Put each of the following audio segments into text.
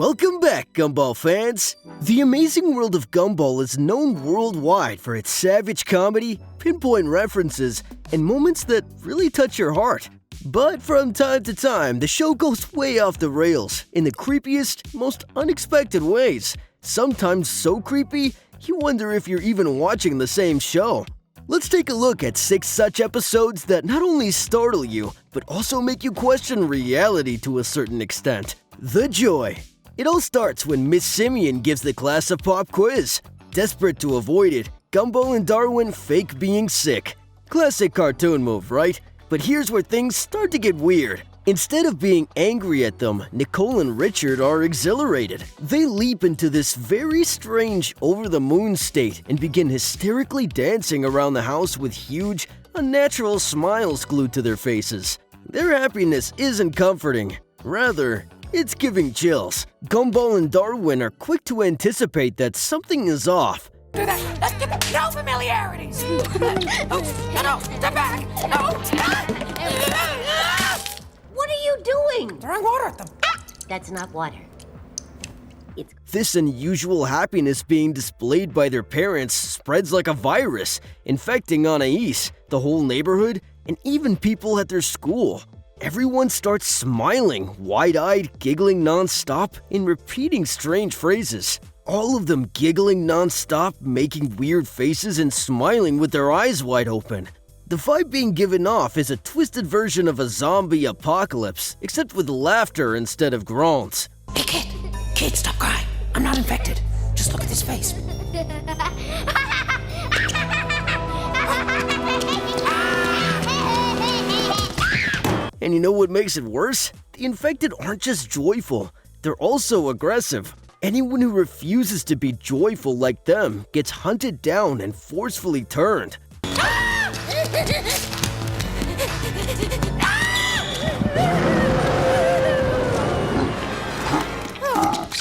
Welcome back, Gumball fans! The Amazing World of Gumball is known worldwide for its savage comedy, pinpoint references, and moments that really touch your heart. But from time to time, the show goes way off the rails in the creepiest, most unexpected ways. Sometimes so creepy, you wonder if you're even watching the same show. Let's take a look at 6 such episodes that not only startle you, but also make you question reality to a certain extent. The Joy. It all starts when Miss Simeon gives the class a pop quiz. Desperate to avoid it, Gumball and Darwin fake being sick. Classic cartoon move, right? But here's where things start to get weird. Instead of being angry at them, Nicole and Richard are exhilarated. They leap into this very strange over-the-moon state and begin hysterically dancing around the house with huge, unnatural smiles glued to their faces. Their happiness isn't comforting. Rather, it's giving chills. Gumball and Darwin are quick to anticipate that something is off. Do that. No familiarities. No, step back. No. What are you doing? Throwing water at them. That's not water. This unusual happiness being displayed by their parents spreads like a virus, infecting Anais, the whole neighborhood, and even people at their school. Everyone starts smiling, wide-eyed, giggling non-stop, and repeating strange phrases. All of them giggling non-stop, making weird faces, and smiling with their eyes wide open. The vibe being given off is a twisted version of a zombie apocalypse, except with laughter instead of groans. Hey, kid, stop crying. I'm not infected. Just look at this face. And you know what makes it worse? The infected aren't just joyful, they're also aggressive. Anyone who refuses to be joyful like them gets hunted down and forcefully turned.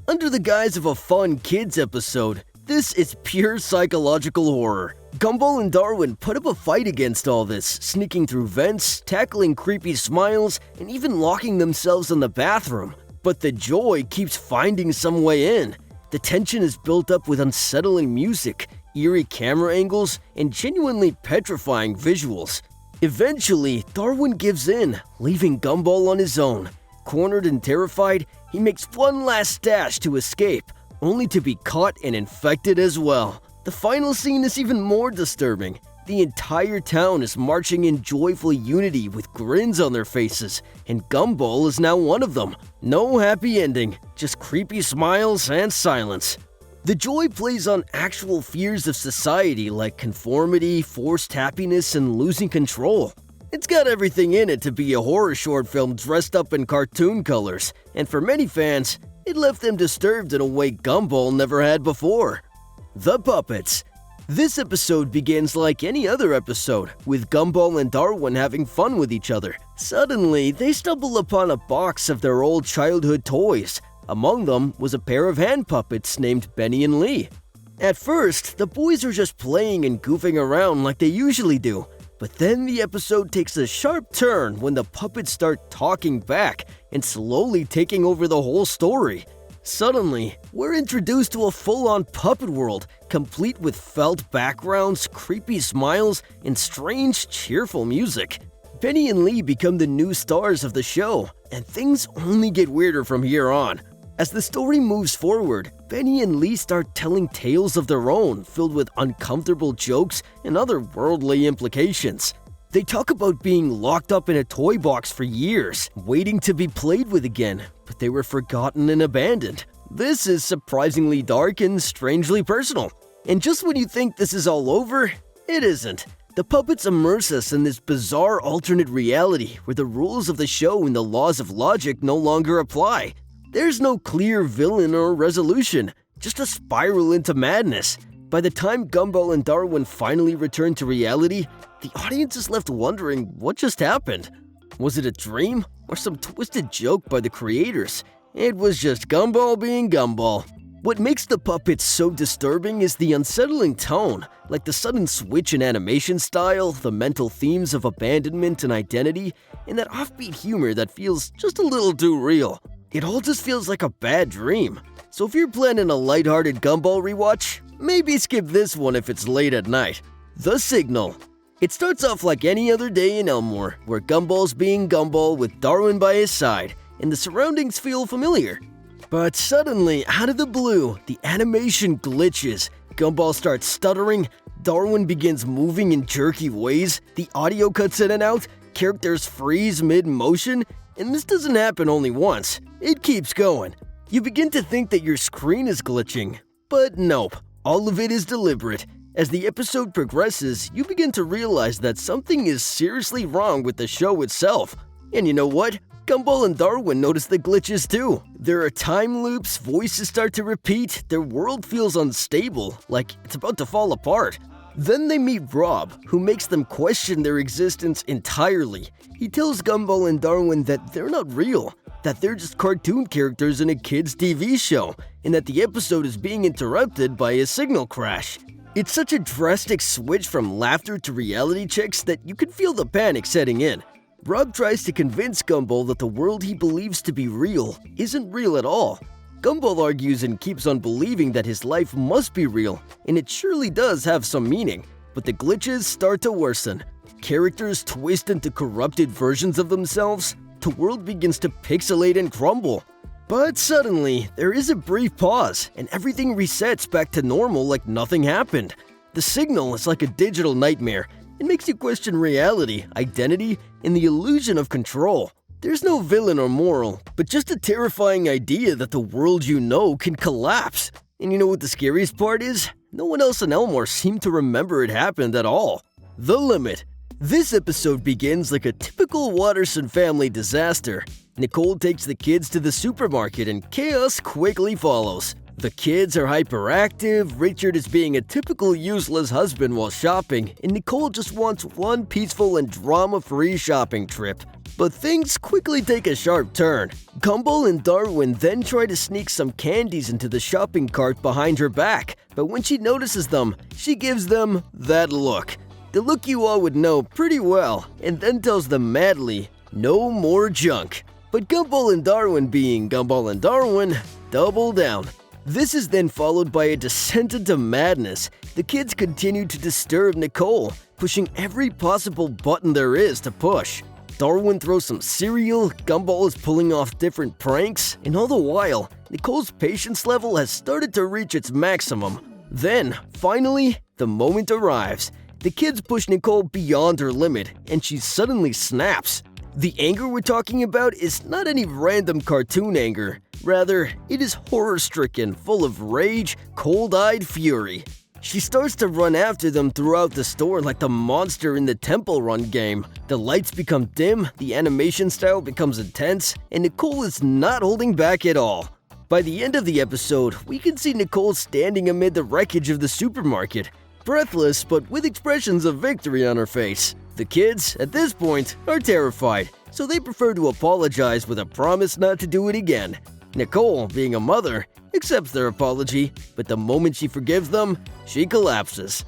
Under the guise of a fun kids episode, this is pure psychological horror. Gumball and Darwin put up a fight against all this, sneaking through vents, tackling creepy smiles, and even locking themselves in the bathroom. But the Joy keeps finding some way in. The tension is built up with unsettling music, eerie camera angles, and genuinely petrifying visuals. Eventually, Darwin gives in, leaving Gumball on his own. Cornered and terrified, he makes one last dash to escape, only to be caught and infected as well. The final scene is even more disturbing. The entire town is marching in joyful unity with grins on their faces, and Gumball is now one of them. No happy ending, just creepy smiles and silence. The Joy plays on actual fears of society like conformity, forced happiness, and losing control. It's got everything in it to be a horror short film dressed up in cartoon colors, and for many fans, it left them disturbed in a way Gumball never had before. The Puppets. This episode begins like any other episode, with Gumball and Darwin having fun with each other. Suddenly, they stumble upon a box of their old childhood toys. Among them was a pair of hand puppets named Benny and Lee. At first, the boys are just playing and goofing around like they usually do. But then the episode takes a sharp turn when the puppets start talking back and slowly taking over the whole story. Suddenly, we're introduced to a full-on puppet world, complete with felt backgrounds, creepy smiles, and strange, cheerful music. Benny and Lee become the new stars of the show, and things only get weirder from here on. As the story moves forward, Benny and Lee start telling tales of their own, filled with uncomfortable jokes and other worldly implications. They talk about being locked up in a toy box for years, waiting to be played with again, but they were forgotten and abandoned. This is surprisingly dark and strangely personal. And just when you think this is all over, it isn't. The puppets immerse us in this bizarre alternate reality where the rules of the show and the laws of logic no longer apply. There's no clear villain or resolution, just a spiral into madness. By the time Gumball and Darwin finally return to reality, the audience is left wondering what just happened. Was it a dream or some twisted joke by the creators? It was just Gumball being Gumball. What makes the puppets so disturbing is the unsettling tone, like the sudden switch in animation style, the mental themes of abandonment and identity, and that offbeat humor that feels just a little too real. It all just feels like a bad dream. So if you're planning a lighthearted Gumball rewatch, maybe skip this one if it's late at night. The Signal. It starts off like any other day in Elmore, where Gumball's being Gumball with Darwin by his side, and the surroundings feel familiar. But suddenly, out of the blue, the animation glitches. Gumball starts stuttering, Darwin begins moving in jerky ways, the audio cuts in and out, characters freeze mid-motion, and this doesn't happen only once. It keeps going. You begin to think that your screen is glitching, but nope, all of it is deliberate. As the episode progresses, you begin to realize that something is seriously wrong with the show itself. And you know what? Gumball and Darwin notice the glitches too. There are time loops, voices start to repeat, their world feels unstable, like it's about to fall apart. Then they meet Rob, who makes them question their existence entirely. He tells Gumball and Darwin that they're not real, that they're just cartoon characters in a kid's TV show, and that the episode is being interrupted by a signal crash. It's such a drastic switch from laughter to reality checks that you can feel the panic setting in. Rob tries to convince Gumball that the world he believes to be real isn't real at all. Gumball argues and keeps on believing that his life must be real, and it surely does have some meaning. But the glitches start to worsen. Characters twist into corrupted versions of themselves. The world begins to pixelate and crumble. But suddenly, there is a brief pause, and everything resets back to normal like nothing happened. The Signal is like a digital nightmare. It makes you question reality, identity, and the illusion of control. There's no villain or moral, but just a terrifying idea that the world you know can collapse. And you know what the scariest part is? No one else in Elmore seemed to remember it happened at all. The Limit. This episode begins like a typical Watterson family disaster. Nicole takes the kids to the supermarket and chaos quickly follows. The kids are hyperactive, Richard is being a typical useless husband while shopping, and Nicole just wants one peaceful and drama-free shopping trip. But things quickly take a sharp turn. Gumball and Darwin then try to sneak some candies into the shopping cart behind her back, but when she notices them, she gives them that look. The look you all would know pretty well, and then tells them madly, no more junk. But Gumball and Darwin being Gumball and Darwin, double down. This is then followed by a descent into madness. The kids continue to disturb Nicole, pushing every possible button there is to push. Darwin throws some cereal, Gumball is pulling off different pranks, and all the while, Nicole's patience level has started to reach its maximum. Then, finally, the moment arrives. The kids push Nicole beyond her limit, and she suddenly snaps. The anger we're talking about is not any random cartoon anger. Rather, it is horror-stricken, full of rage, cold-eyed fury. She starts to run after them throughout the store like the monster in the Temple Run game. The lights become dim, the animation style becomes intense, and Nicole is not holding back at all. By the end of the episode, we can see Nicole standing amid the wreckage of the supermarket, breathless but with expressions of victory on her face. The kids, at this point, are terrified, so they prefer to apologize with a promise not to do it again. Nicole, being a mother, accepts their apology, but the moment she forgives them, she collapses.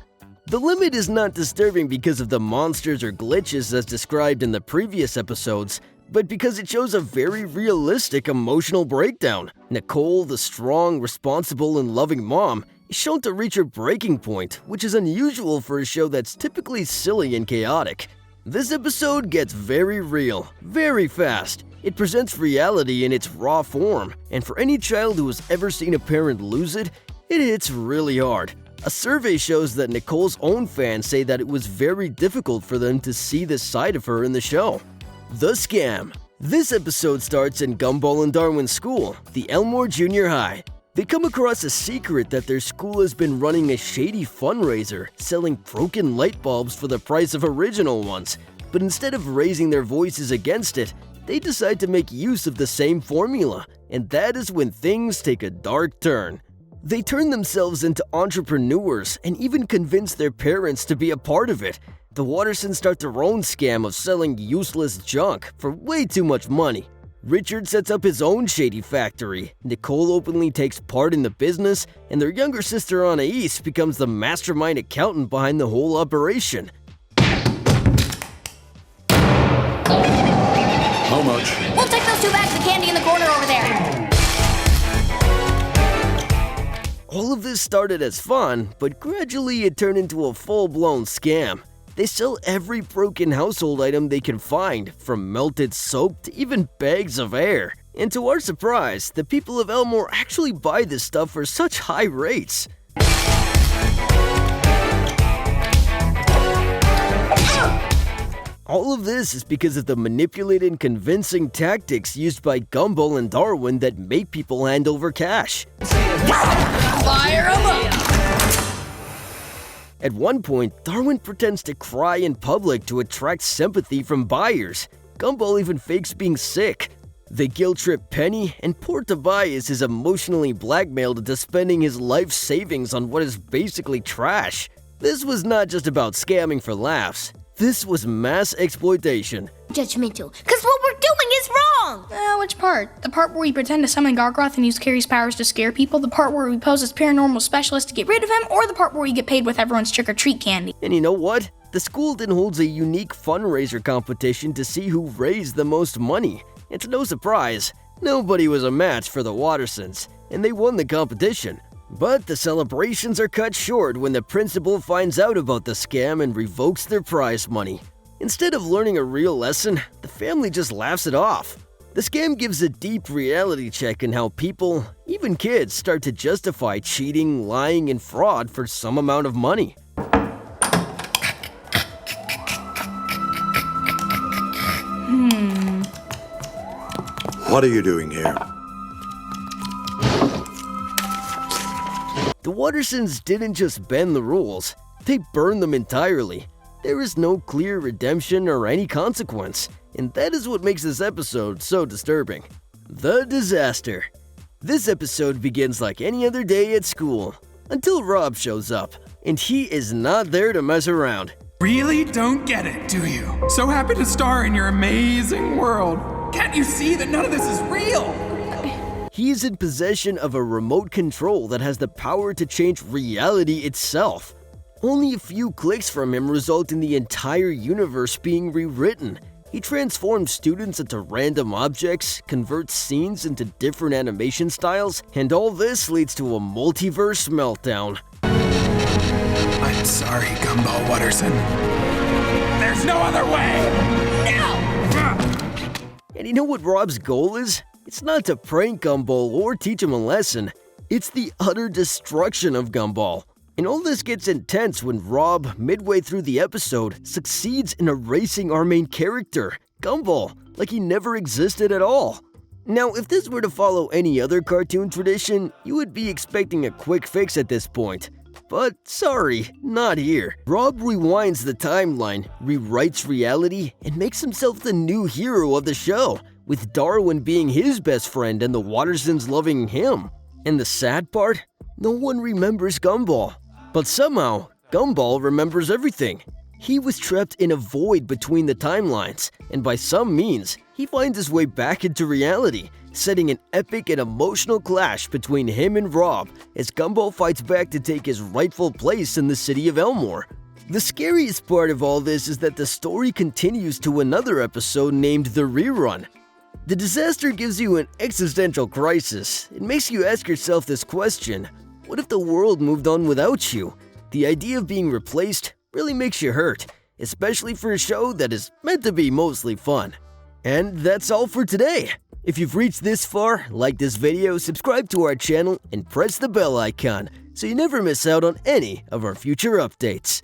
The Limit is not disturbing because of the monsters or glitches as described in the previous episodes, but because it shows a very realistic emotional breakdown. Nicole, the strong, responsible, and loving mom, is shown to reach her breaking point, which is unusual for a show that's typically silly and chaotic. This episode gets very real, very fast. It presents reality in its raw form, and for any child who has ever seen a parent lose it, it hits really hard. A survey shows that Nicole's own fans say that it was very difficult for them to see this side of her in the show. The Scam. This episode starts in Gumball and Darwin's school, the Elmore Junior High. They come across a secret that their school has been running a shady fundraiser, selling broken light bulbs for the price of original ones. But instead of raising their voices against it, they decide to make use of the same formula, and that is when things take a dark turn. They turn themselves into entrepreneurs and even convince their parents to be a part of it. The Wattersons start their own scam of selling useless junk for way too much money. Richard sets up his own shady factory, Nicole openly takes part in the business, and their younger sister Anais becomes the mastermind accountant behind the whole operation. How much? We'll take those 2 bags of candy in the corner over there. All of this started as fun, but gradually it turned into a full-blown scam. They sell every broken household item they can find, from melted soap to even bags of air. And to our surprise, the people of Elmore actually buy this stuff for such high rates. All of this is because of the manipulated and convincing tactics used by Gumball and Darwin that make people hand over cash. Fire 'em up! At one point, Darwin pretends to cry in public to attract sympathy from buyers. Gumball even fakes being sick. They guilt-trip Penny, and poor Tobias is emotionally blackmailed into spending his life savings on what is basically trash. This was not just about scamming for laughs. This was mass exploitation. Judgmental. Because what we're doing is wrong! Which part? The part where we pretend to summon Gargoth and use Carrie's powers to scare people? The part where we pose as paranormal specialists to get rid of him? Or the part where we get paid with everyone's trick-or-treat candy? And you know what? The school then holds a unique fundraiser competition to see who raised the most money. It's no surprise, nobody was a match for the Wattersons, and they won the competition. But the celebrations are cut short when the principal finds out about the scam and revokes their prize money. Instead of learning a real lesson, the family just laughs it off. The scam gives a deep reality check in how people, even kids, start to justify cheating, lying, and fraud for some amount of money. What are you doing here? The Wattersons didn't just bend the rules, they burned them entirely. There is no clear redemption or any consequence, and that is what makes this episode so disturbing. The Disaster. This episode begins like any other day at school, until Rob shows up, and he is not there to mess around. Really don't get it, do you? So happy to star in your amazing world. Can't you see that none of this is real? He is in possession of a remote control that has the power to change reality itself. Only a few clicks from him result in the entire universe being rewritten. He transforms students into random objects, converts scenes into different animation styles, and all this leads to a multiverse meltdown. I'm sorry, Gumball Watterson. There's no other way! No! And you know what Rob's goal is? It's not to prank Gumball or teach him a lesson. It's the utter destruction of Gumball. And all this gets intense when Rob, midway through the episode, succeeds in erasing our main character, Gumball, like he never existed at all. Now, if this were to follow any other cartoon tradition, you would be expecting a quick fix at this point. But sorry, not here. Rob rewinds the timeline, rewrites reality, and makes himself the new hero of the show, with Darwin being his best friend and the Wattersons loving him. And the sad part? No one remembers Gumball. But somehow, Gumball remembers everything. He was trapped in a void between the timelines, and by some means, he finds his way back into reality, setting an epic and emotional clash between him and Rob as Gumball fights back to take his rightful place in the city of Elmore. The scariest part of all this is that the story continues to another episode named The Rerun. The Disaster gives you an existential crisis. It makes you ask yourself this question: what if the world moved on without you? The idea of being replaced really makes you hurt, especially for a show that is meant to be mostly fun. And that's all for today. If you've reached this far, like this video, subscribe to our channel, and press the bell icon so you never miss out on any of our future updates.